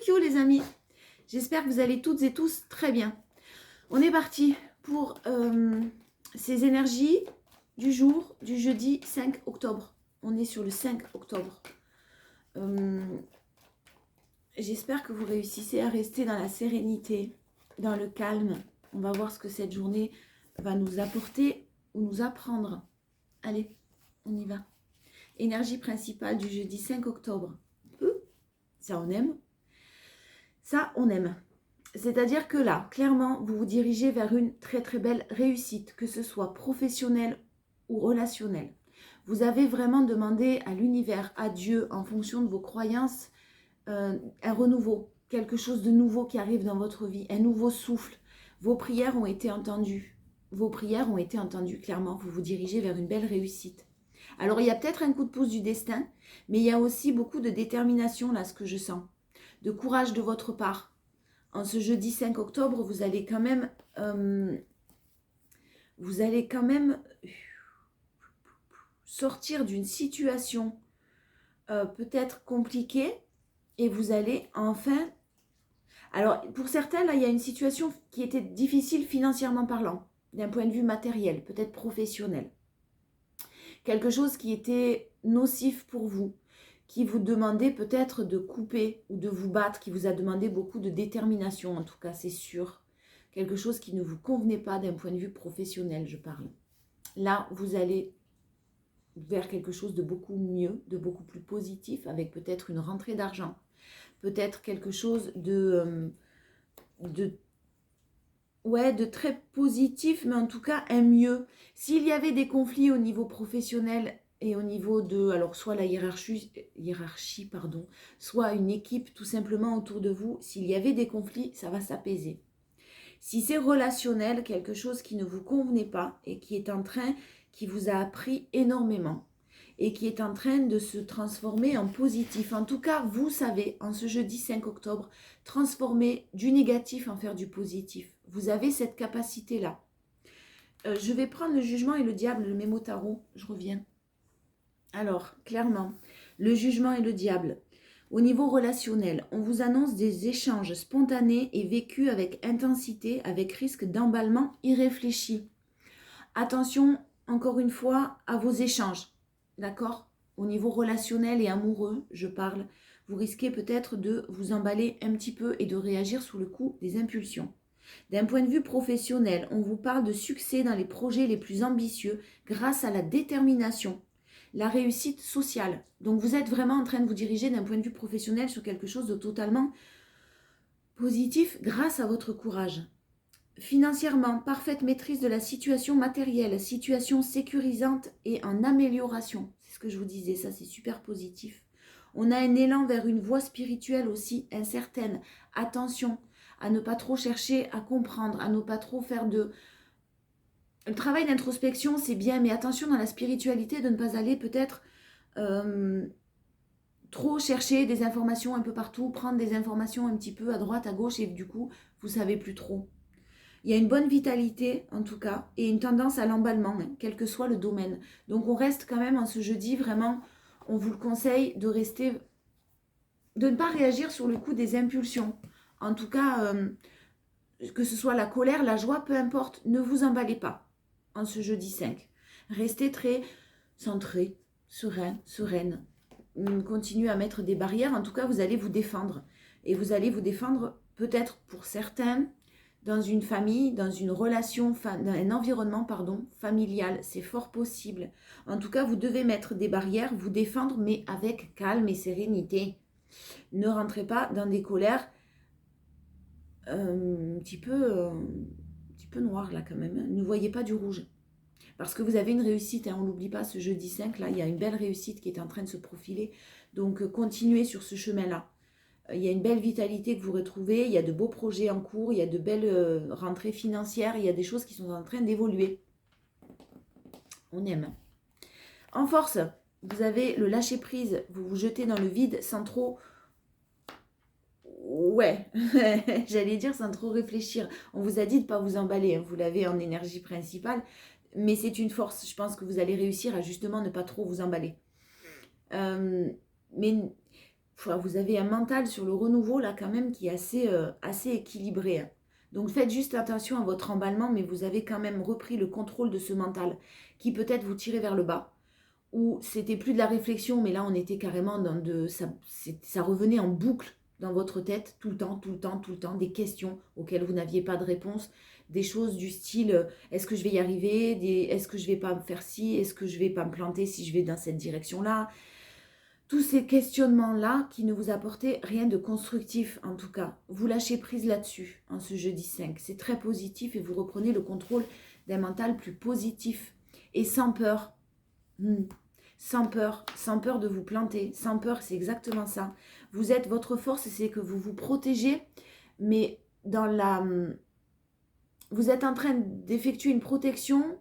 Kyo les amis. J'espère que vous allez toutes et tous très bien. On est parti pour ces énergies du jour du jeudi 5 octobre. On est sur le 5 octobre. J'espère que vous réussissez à rester dans la sérénité, dans le calme. On va voir ce que cette journée va nous apporter ou nous apprendre. Allez, on y va. Énergie principale du jeudi 5 octobre. Ça, on aime. Ça, on aime. C'est-à-dire que là, clairement, vous vous dirigez vers une très très belle réussite, que ce soit professionnelle ou relationnelle. Vous avez vraiment demandé à l'univers, à Dieu, en fonction de vos croyances, un renouveau, quelque chose de nouveau qui arrive dans votre vie, un nouveau souffle. Vos prières ont été entendues. Vos prières ont été entendues, clairement. Vous vous dirigez vers une belle réussite. Alors, il y a peut-être un coup de pouce du destin, mais il y a aussi beaucoup de détermination, là, ce que je sens. De courage de votre part. En ce jeudi 5 octobre, vous allez quand même sortir d'une situation peut-être compliquée et vous allez enfin... Alors, pour certains, là, il y a une situation qui était difficile financièrement parlant, d'un point de vue matériel, peut-être professionnel. Quelque chose qui était nocif pour vous, qui vous demandait peut-être de couper ou de vous battre, qui vous a demandé beaucoup de détermination, en tout cas, c'est sûr. Quelque chose qui ne vous convenait pas d'un point de vue professionnel, je parle. Là, vous allez vers quelque chose de beaucoup mieux, de beaucoup plus positif, avec peut-être une rentrée d'argent, peut-être quelque chose de très positif, mais en tout cas un mieux. S'il y avait des conflits au niveau professionnel et au niveau de, alors soit la hiérarchie, soit une équipe tout simplement autour de vous, s'il y avait des conflits, ça va s'apaiser. Si c'est relationnel, quelque chose qui ne vous convenait pas et qui vous a appris énormément et qui est en train de se transformer en positif. En tout cas, vous savez, en ce jeudi 5 octobre, transformer du négatif en faire du positif. Vous avez cette capacité-là. Je vais prendre le jugement et le diable, le mémo tarot, je reviens. Alors, clairement, le jugement et le diable. Au niveau relationnel, on vous annonce des échanges spontanés et vécus avec intensité, avec risque d'emballement irréfléchi. Attention, encore une fois, à vos échanges. D'accord? Au niveau relationnel et amoureux, je parle, vous risquez peut-être de vous emballer un petit peu et de réagir sous le coup des impulsions. D'un point de vue professionnel, on vous parle de succès dans les projets les plus ambitieux grâce à la détermination, la réussite sociale. Donc vous êtes vraiment en train de vous diriger d'un point de vue professionnel sur quelque chose de totalement positif grâce à votre courage. Financièrement, parfaite maîtrise de la situation matérielle, situation sécurisante et en amélioration. C'est ce que je vous disais, ça c'est super positif. On a un élan vers une voie spirituelle aussi incertaine. Attention à ne pas trop chercher à comprendre, à ne pas trop faire de... Le travail d'introspection c'est bien, mais attention dans la spiritualité de ne pas aller peut-être trop chercher des informations un peu partout, prendre des informations un petit peu à droite, à gauche et du coup vous savez plus trop. Il y a une bonne vitalité, en tout cas, et une tendance à l'emballement, quel que soit le domaine. Donc, on reste quand même en ce jeudi, vraiment, on vous le conseille de rester, de ne pas réagir sur le coup des impulsions. En tout cas, que ce soit la colère, la joie, peu importe, ne vous emballez pas en ce jeudi 5. Restez très centré, serein, sereine. Continuez à mettre des barrières. En tout cas, vous allez vous défendre. Et vous allez vous défendre peut-être pour certains dans une famille, dans une relation, dans un environnement familial. C'est fort possible. En tout cas, vous devez mettre des barrières, vous défendre, mais avec calme et sérénité. Ne rentrez pas dans des colères un petit peu noires là quand même. Ne voyez pas du rouge. Parce que vous avez une réussite, on ne l'oublie pas, ce jeudi 5, là, il y a une belle réussite qui est en train de se profiler. Donc, continuez sur ce chemin-là. Il y a une belle vitalité que vous retrouvez, il y a de beaux projets en cours, il y a de belles rentrées financières, il y a des choses qui sont en train d'évoluer. On aime. En force, vous avez le lâcher-prise, vous vous jetez dans le vide sans trop... Ouais, j'allais dire sans trop réfléchir. On vous a dit de ne pas vous emballer, vous l'avez en énergie principale, mais c'est une force. Je pense que vous allez réussir à justement ne pas trop vous emballer. Mais vous avez un mental sur le renouveau là quand même qui est assez équilibré, hein. Donc faites juste attention à votre emballement, mais vous avez quand même repris le contrôle de ce mental qui peut-être vous tirait vers le bas, ou c'était plus de la réflexion, mais là on était carrément dans ça revenait en boucle dans votre tête tout le temps, tout le temps, tout le temps, des questions auxquelles vous n'aviez pas de réponse, des choses du style est-ce que je vais y arriver, est-ce que je vais pas me faire ci, est-ce que je vais pas me planter si je vais dans cette direction-là. Tous ces questionnements-là qui ne vous apportaient rien de constructif, en tout cas. Vous lâchez prise là-dessus, en ce jeudi 5. C'est très positif et vous reprenez le contrôle d'un mental plus positif et sans peur. Sans peur de vous planter. Sans peur, c'est exactement ça. Vous êtes, votre force, c'est que vous vous protégez, mais dans la... Vous êtes en train d'effectuer une protection,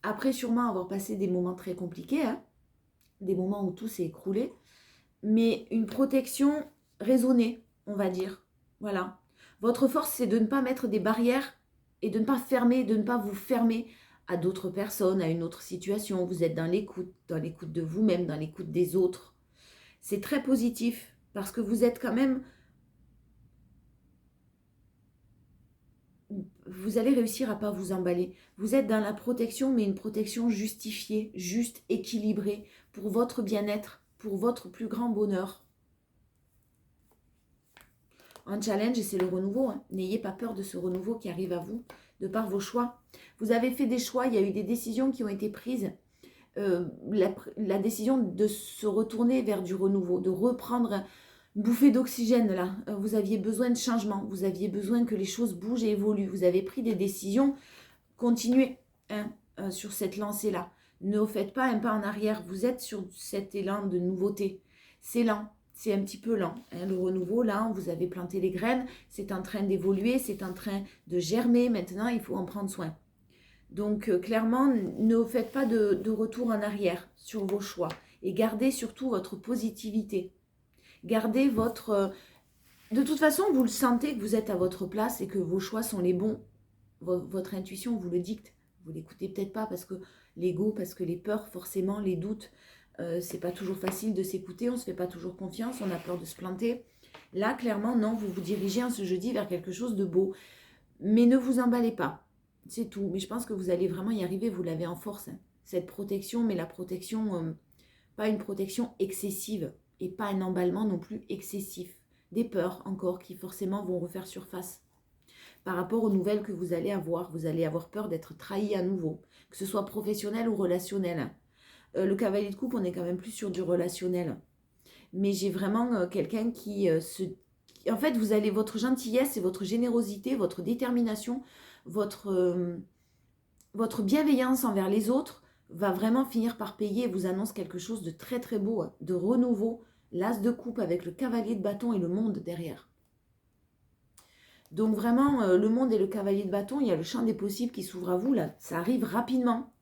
après sûrement avoir passé des moments très compliqués, hein, des moments où tout s'est écroulé, mais une protection raisonnée, on va dire. Voilà. Votre force, c'est de ne pas mettre des barrières et de ne pas fermer, de ne pas vous fermer à d'autres personnes, à une autre situation. Vous êtes dans l'écoute de vous-même, dans l'écoute des autres. C'est très positif parce que vous êtes quand même... Vous allez réussir à ne pas vous emballer. Vous êtes dans la protection, mais une protection justifiée, juste, équilibrée, pour votre bien-être, pour votre plus grand bonheur. Un challenge, c'est le renouveau, hein. N'ayez pas peur de ce renouveau qui arrive à vous, de par vos choix. Vous avez fait des choix, il y a eu des décisions qui ont été prises. La décision de se retourner vers du renouveau, de reprendre une bouffée d'oxygène là. Vous aviez besoin de changement, vous aviez besoin que les choses bougent et évoluent. Vous avez pris des décisions, continuez, hein, sur cette lancée-là. Ne faites pas un pas en arrière, vous êtes sur cet élan de nouveauté. C'est lent, c'est un petit peu lent, hein, le renouveau, là, vous avez planté les graines, c'est en train d'évoluer, c'est en train de germer. Maintenant, il faut en prendre soin. Donc, clairement, ne faites pas de retour en arrière sur vos choix. Et gardez surtout votre positivité. Gardez votre... De toute façon, vous le sentez que vous êtes à votre place et que vos choix sont les bons. Votre intuition vous le dicte. Vous l'écoutez peut-être pas parce que l'ego, parce que les peurs, forcément, les doutes, c'est pas toujours facile de s'écouter, on se fait pas toujours confiance, on a peur de se planter. Là, clairement, non, vous vous dirigez en ce jeudi vers quelque chose de beau. Mais ne vous emballez pas. C'est tout. Mais je pense que vous allez vraiment y arriver, vous l'avez en force, hein. Cette protection, mais la protection, pas une protection excessive et pas un emballement non plus excessif. Des peurs encore qui forcément vont refaire surface. Par rapport aux nouvelles que vous allez avoir peur d'être trahi à nouveau, que ce soit professionnel ou relationnel. Le cavalier de coupe, on est quand même plus sur du relationnel. Mais j'ai vraiment quelqu'un qui En fait, vous allez, votre gentillesse et votre générosité, votre détermination, votre bienveillance envers les autres va vraiment finir par payer et vous annonce quelque chose de très très beau, hein, de renouveau. L'as de coupe avec le cavalier de bâton et le monde derrière. Donc vraiment, le monde et le cavalier de bâton, il y a le champ des possibles qui s'ouvre à vous, là. Ça arrive rapidement.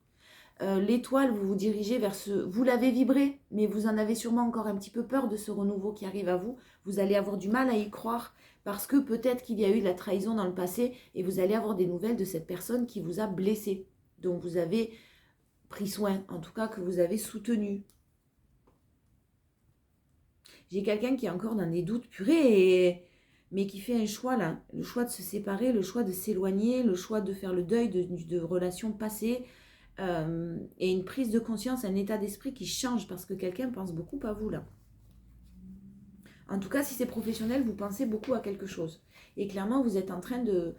L'étoile, vous vous dirigez vers ce... Vous l'avez vibré, mais vous en avez sûrement encore un petit peu peur de ce renouveau qui arrive à vous. Vous allez avoir du mal à y croire parce que peut-être qu'il y a eu de la trahison dans le passé et vous allez avoir des nouvelles de cette personne qui vous a blessé. Donc vous avez pris soin, en tout cas que vous avez soutenu. J'ai quelqu'un qui est encore dans des doutes, purée, mais qui fait un choix là. Le choix de se séparer, le choix de s'éloigner, le choix de faire le deuil de relations passées. Et une prise de conscience, un état d'esprit qui change parce que quelqu'un pense beaucoup à vous là. En tout cas, si c'est professionnel, vous pensez beaucoup à quelque chose. Et clairement, vous êtes en train de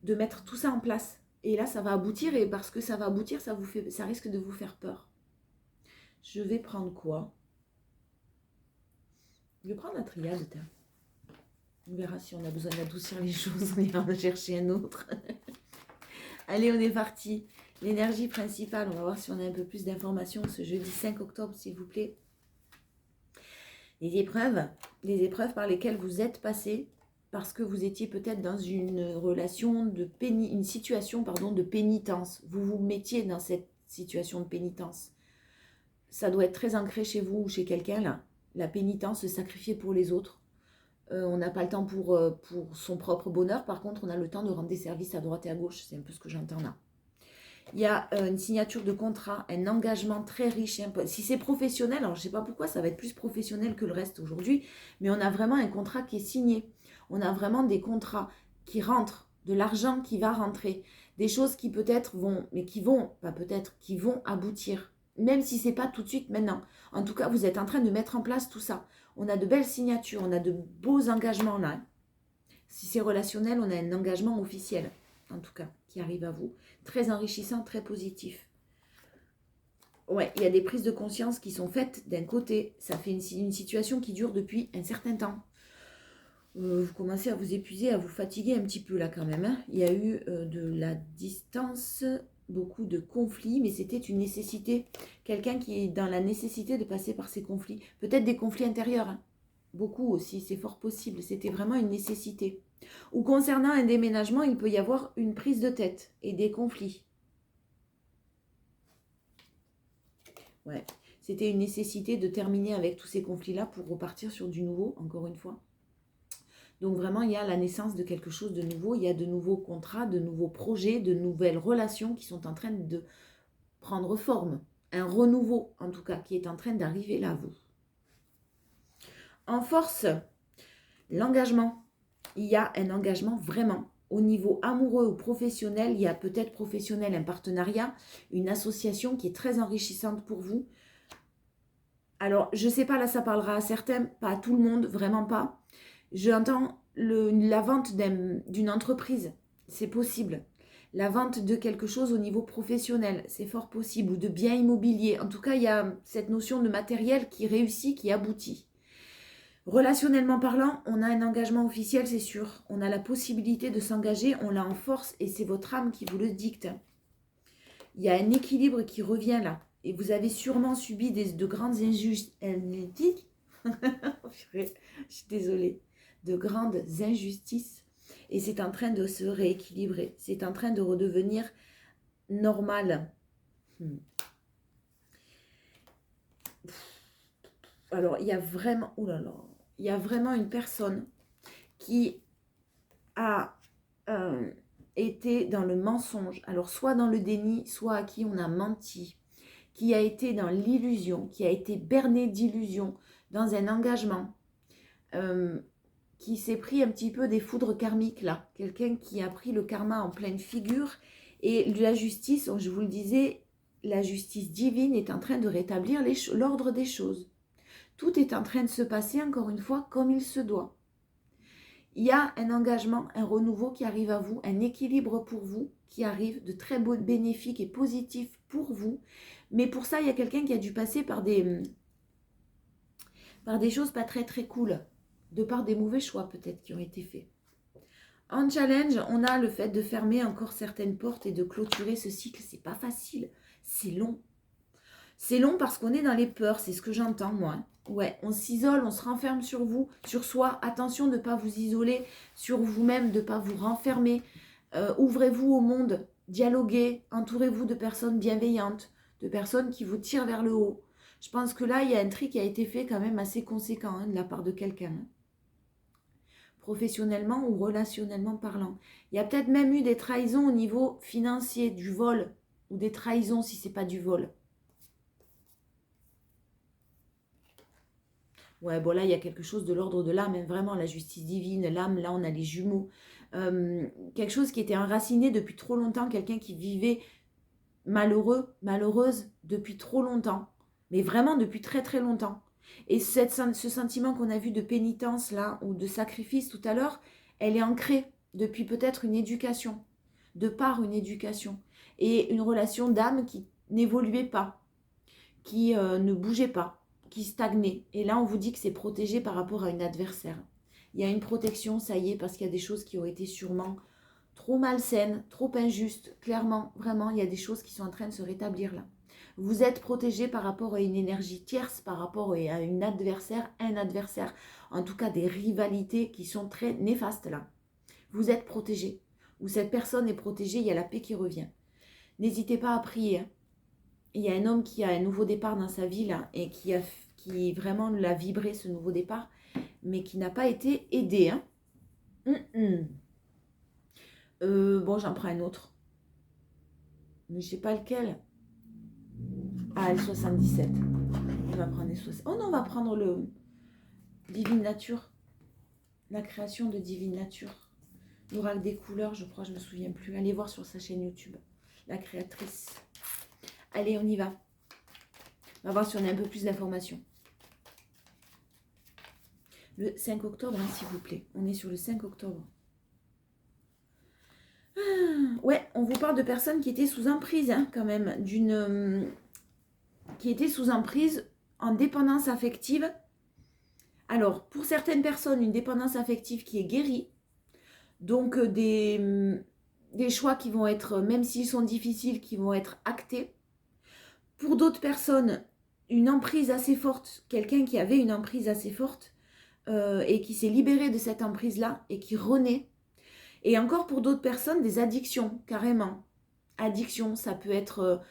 mettre tout ça en place. Et là, ça va aboutir, et parce que ça va aboutir, ça risque de vous faire peur. Je vais prendre quoi? Je vais prendre la triade. On verra si on a besoin d'adoucir les choses. On ira en chercher un autre. Allez, on est parti. L'énergie principale, on va voir si on a un peu plus d'informations ce jeudi 5 octobre, s'il vous plaît. Les épreuves par lesquelles vous êtes passé parce que vous étiez peut-être dans une relation une situation de pénitence. Vous vous mettiez dans cette situation de pénitence. Ça doit être très ancré chez vous ou chez quelqu'un là. La pénitence, se sacrifier pour les autres. On n'a pas le temps pour son propre bonheur. Par contre, on a le temps de rendre des services à droite et à gauche. C'est un peu ce que j'entends là. Il y a une signature de contrat, un engagement très riche. Si c'est professionnel, alors je ne sais pas pourquoi, ça va être plus professionnel que le reste aujourd'hui, mais on a vraiment un contrat qui est signé. On a vraiment des contrats qui rentrent, de l'argent qui va rentrer, des choses qui peut-être vont, mais qui vont, pas peut-être, qui vont aboutir, même si ce n'est pas tout de suite maintenant. En tout cas, vous êtes en train de mettre en place tout ça. On a de belles signatures, on a de beaux engagements là. Si c'est relationnel, on a un engagement officiel, en tout cas, qui arrive à vous. Très enrichissant, très positif. Ouais, il y a des prises de conscience qui sont faites d'un côté. Ça fait une situation qui dure depuis un certain temps. Vous commencez à vous épuiser, à vous fatiguer un petit peu là quand même. Hein. Il y a eu de la distance, beaucoup de conflits, mais c'était une nécessité. Quelqu'un qui est dans la nécessité de passer par ces conflits. Peut-être des conflits intérieurs. Hein. Beaucoup aussi, c'est fort possible. C'était vraiment une nécessité. Ou concernant un déménagement, il peut y avoir une prise de tête et des conflits. Ouais, c'était une nécessité de terminer avec tous ces conflits-là pour repartir sur du nouveau, encore une fois. Donc vraiment, il y a la naissance de quelque chose de nouveau, il y a de nouveaux contrats, de nouveaux projets, de nouvelles relations qui sont en train de prendre forme. Un renouveau, en tout cas, qui est en train d'arriver là, vous. En force, l'engagement. Il y a un engagement vraiment. Au niveau amoureux ou professionnel, il y a peut-être professionnel un partenariat, une association qui est très enrichissante pour vous. Alors, je ne sais pas, là, ça parlera à certains, pas à tout le monde, vraiment pas. J'entends la vente d'une entreprise, c'est possible. La vente de quelque chose au niveau professionnel, c'est fort possible. Ou de biens immobiliers. En tout cas, il y a cette notion de matériel qui réussit, qui aboutit. Relationnellement parlant, on a un engagement officiel, c'est sûr. On a la possibilité de s'engager, on l'a en force et c'est votre âme qui vous le dicte. Il y a un équilibre qui revient là. Et vous avez sûrement subi de grandes injustices. Je suis désolée. De grandes injustices. Et c'est en train de se rééquilibrer. C'est en train de redevenir normal. Alors, il y a vraiment... Oh là là. Il y a vraiment une personne qui a été dans le mensonge. Alors, soit dans le déni, soit à qui on a menti. Qui a été dans l'illusion, qui a été berné d'illusion, dans un engagement, qui s'est pris un petit peu des foudres karmiques là. Quelqu'un qui a pris le karma en pleine figure. Et la justice, je vous le disais, la justice divine est en train de rétablir l'ordre des choses. Tout est en train de se passer, encore une fois, comme il se doit. Il y a un engagement, un renouveau qui arrive à vous, un équilibre pour vous qui arrive, de très beaux bénéfiques et positifs pour vous. Mais pour ça, il y a quelqu'un qui a dû passer par des choses pas très très cool, de par des mauvais choix peut-être qui ont été faits. En challenge, on a le fait de fermer encore certaines portes et de clôturer ce cycle. C'est pas facile, c'est long. C'est long parce qu'on est dans les peurs, c'est ce que j'entends moi. Ouais, on s'isole, on se renferme sur vous, sur soi. Attention de ne pas vous isoler, sur vous-même, de ne pas vous renfermer. Ouvrez-vous au monde, dialoguez, entourez-vous de personnes bienveillantes, de personnes qui vous tirent vers le haut. Je pense que là, il y a un tri qui a été fait quand même assez conséquent de la part de quelqu'un. Professionnellement ou relationnellement parlant. Il y a peut-être même eu des trahisons au niveau financier, du vol, ou des trahisons si ce n'est pas du vol. Ouais, bon là, il y a quelque chose de l'ordre de l'âme, hein, vraiment, la justice divine, l'âme, là, on a les jumeaux. Quelque chose qui était enraciné depuis trop longtemps, quelqu'un qui vivait malheureux, malheureuse depuis trop longtemps, mais vraiment depuis très très longtemps. Et ce sentiment qu'on a vu de pénitence, là, ou de sacrifice tout à l'heure, elle est ancrée depuis peut-être une éducation, de par une éducation, et une relation d'âme qui n'évoluait pas, qui ne bougeait pas, qui stagnait. Et là, on vous dit que c'est protégé par rapport à une adversaire. Il y a une protection, ça y est, parce qu'il y a des choses qui ont été sûrement trop malsaines, trop injustes. Clairement, vraiment, il y a des choses qui sont en train de se rétablir là. Vous êtes protégé par rapport à une énergie tierce, par rapport à une adversaire, un adversaire. En tout cas, des rivalités qui sont très néfastes là. Vous êtes protégé. Ou cette personne est protégée, il y a la paix qui revient. N'hésitez pas à prier. Il y a un homme qui a un nouveau départ dans sa vie là, et qui vraiment l'a vibré ce nouveau départ, mais qui n'a pas été aidé. Hein. Bon, j'en prends un autre. Mais je sais pas lequel. Ah, le 77. On va prendre les 60. Oh non, on va prendre le Divine Nature. La création de Divine Nature. L'oracle des couleurs, je crois, je me souviens plus. Allez voir sur sa chaîne YouTube. La créatrice. Allez, on y va. On va voir si on a un peu plus d'informations. Le 5 octobre, hein, s'il vous plaît. On est sur le 5 octobre. Ouais, on vous parle de personnes qui étaient sous emprise, hein, quand même. Qui étaient sous emprise en dépendance affective. Alors, pour certaines personnes, une dépendance affective qui est guérie. Donc, des choix qui vont être, même s'ils sont difficiles, qui vont être actés. Pour d'autres personnes, une emprise assez forte, quelqu'un qui avait une emprise assez forte et qui s'est libéré de cette emprise-là et qui renaît. Et encore pour d'autres personnes, des addictions, carrément. Addiction, ça peut être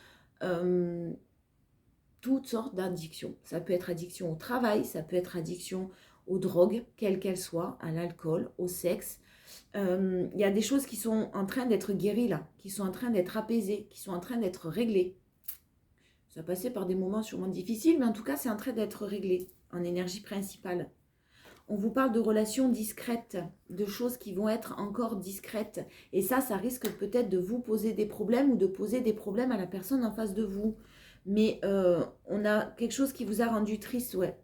toutes sortes d'addictions. Ça peut être addiction au travail, ça peut être addiction aux drogues, quelles qu'elles soient, à l'alcool, au sexe. Il y a des choses qui sont en train d'être guéries là, qui sont en train d'être apaisées, qui sont en train d'être réglées. Ça passait par des moments sûrement difficiles, mais en tout cas, c'est en train d'être réglé en énergie principale. On vous parle de relations discrètes, de choses qui vont être encore discrètes. Et ça risque peut-être de vous poser des problèmes ou de poser des problèmes à la personne en face de vous. Mais on a quelque chose qui vous a rendu triste, ouais.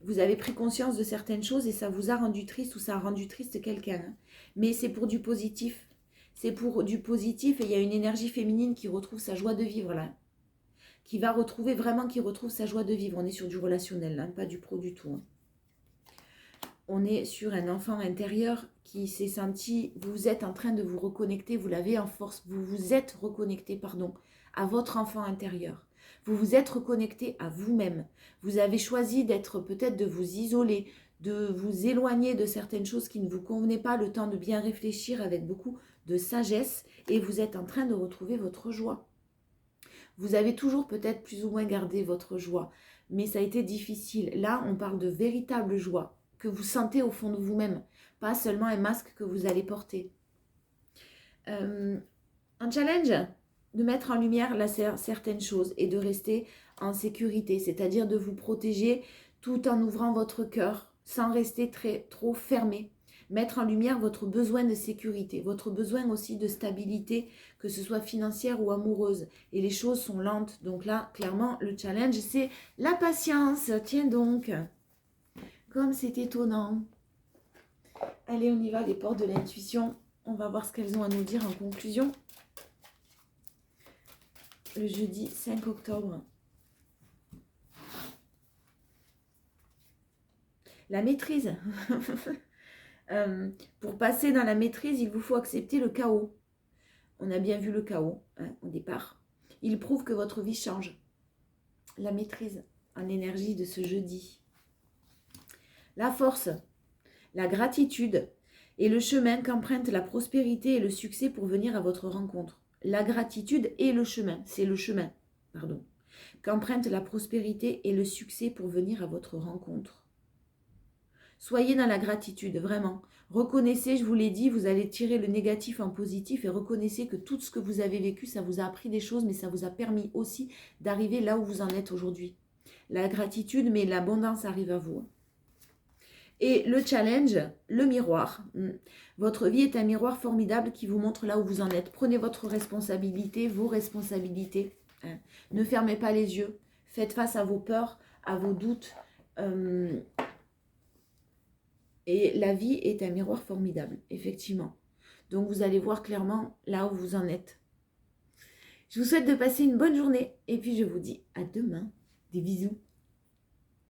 Vous avez pris conscience de certaines choses et ça vous a rendu triste ou ça a rendu triste quelqu'un. Hein. Mais c'est pour du positif. C'est pour du positif et il y a une énergie féminine qui retrouve sa joie de vivre là. Qui va retrouver vraiment, qui retrouve sa joie de vivre. On est sur du relationnel, hein, pas du pro du tout. Hein. On est sur un enfant intérieur qui s'est senti, vous êtes en train de vous reconnecter, vous l'avez en force, vous vous êtes reconnecté, pardon, à votre enfant intérieur. Vous vous êtes reconnecté à vous-même. Vous avez choisi d'être peut-être de vous isoler, de vous éloigner de certaines choses qui ne vous convenaient pas, le temps de bien réfléchir avec beaucoup de sagesse et vous êtes en train de retrouver votre joie. Vous avez toujours peut-être plus ou moins gardé votre joie, mais ça a été difficile. Là, on parle de véritable joie que vous sentez au fond de vous-même, pas seulement un masque que vous allez porter. Un challenge de mettre en lumière certaines choses et de rester en sécurité, c'est-à-dire de vous protéger tout en ouvrant votre cœur, sans rester trop fermé. Mettre en lumière votre besoin de sécurité, votre besoin aussi de stabilité, que ce soit financière ou amoureuse. Et les choses sont lentes. Donc là, clairement, le challenge, c'est la patience. Tiens donc, comme c'est étonnant. Allez, on y va, les portes de l'intuition. On va voir ce qu'elles ont à nous dire en conclusion. Le jeudi 5 octobre. La maîtrise. Pour passer dans la maîtrise, il vous faut accepter le chaos. On a bien vu le chaos hein, au départ. Il prouve que votre vie change. La maîtrise en énergie de ce jeudi. La force, la gratitude et le chemin qu'emprunte la prospérité et le succès pour venir à votre rencontre. La gratitude et le chemin, c'est le chemin, pardon, qu'emprunte la prospérité et le succès pour venir à votre rencontre. Soyez dans la gratitude, vraiment. Reconnaissez, je vous l'ai dit, vous allez tirer le négatif en positif et reconnaissez que tout ce que vous avez vécu, ça vous a appris des choses, mais ça vous a permis aussi d'arriver là où vous en êtes aujourd'hui. La gratitude, mais l'abondance arrive à vous. Et le challenge, le miroir. Votre vie est un miroir formidable qui vous montre là où vous en êtes. Prenez votre responsabilité, vos responsabilités. Hein. Ne fermez pas les yeux. Faites face à vos peurs, à vos doutes. Et la vie est un miroir formidable, effectivement. Donc, vous allez voir clairement là où vous en êtes. Je vous souhaite de passer une bonne journée. Et puis, je vous dis à demain. Des bisous.